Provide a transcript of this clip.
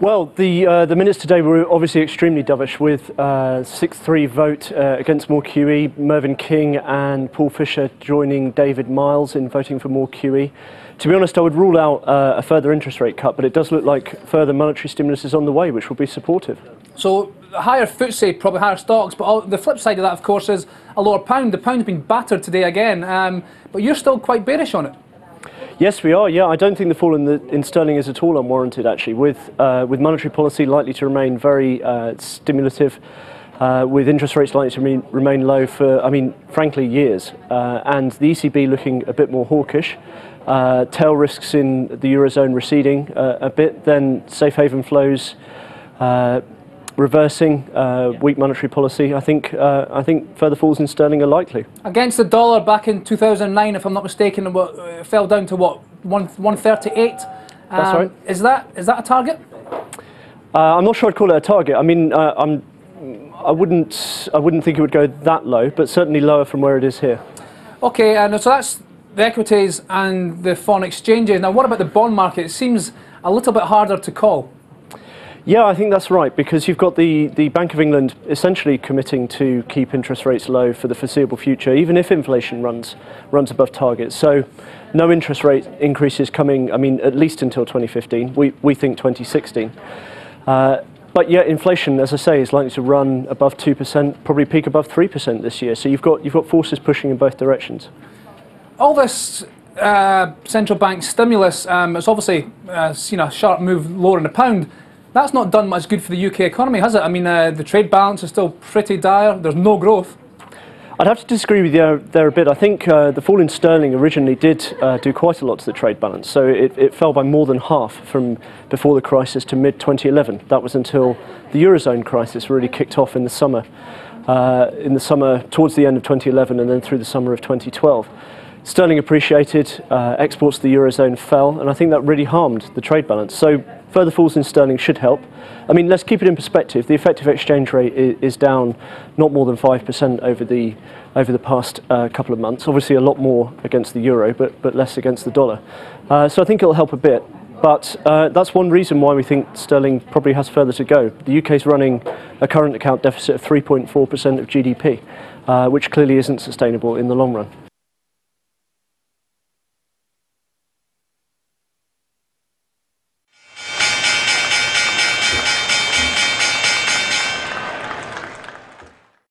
Well, the minutes today were obviously extremely dovish, with 6-3 vote against more QE. Mervyn King and Paul Fisher joining David Miles in voting for more QE. To be honest, I would rule out a further interest rate cut, but it does look like further monetary stimulus is on the way, which will be supportive. So higher FTSE, probably higher stocks, but the flip side of that, of course, is a lower pound. The pound's been battered today again, but you're still quite bearish on it. Yes, we are. Yeah, I don't think the fall in sterling is at all unwarranted, actually, with monetary policy likely to remain very stimulative, with interest rates likely to remain low for, frankly, years, and the ECB looking a bit more hawkish. Tail risks in the Eurozone receding a bit, then safe haven flows reversing, weak monetary policy. I think further falls in sterling are likely. Against the dollar back in 2009, if I'm not mistaken, it fell down to what, 138? That's right. Is that a target? I'm not sure I'd call it a target. I mean, I wouldn't think it would go that low, but certainly lower from where it is here. Okay, so that's the equities and the foreign exchanges. Now, what about the bond market? It seems a little bit harder to call. Yeah, I think that's right, because you've got the Bank of England essentially committing to keep interest rates low for the foreseeable future, even if inflation runs above target. So no interest rate increases coming, at least until 2015. We think 2016. But yeah, inflation, as I say, is likely to run above 2%, probably peak above 3% this year. So you've got forces pushing in both directions. All this central bank stimulus, it's obviously seen a sharp move lower in the pound. That's not done much good for the UK economy, has it? The trade balance is still pretty dire. There's no growth. I'd have to disagree with you there a bit. I think the fall in sterling originally did do quite a lot to the trade balance. So it fell by more than half from before the crisis to mid-2011. That was until the Eurozone crisis really kicked off in the summer, towards the end of 2011 and then through the summer of 2012. Sterling appreciated, exports to the Eurozone fell, and I think that really harmed the trade balance. So further falls in sterling should help. Let's keep it in perspective. The effective exchange rate is down not more than 5% over the past couple of months. Obviously a lot more against the euro, but less against the dollar. So I think it'll help a bit. But that's one reason why we think sterling probably has further to go. The UK is running a current account deficit of 3.4% of GDP, which clearly isn't sustainable in the long run.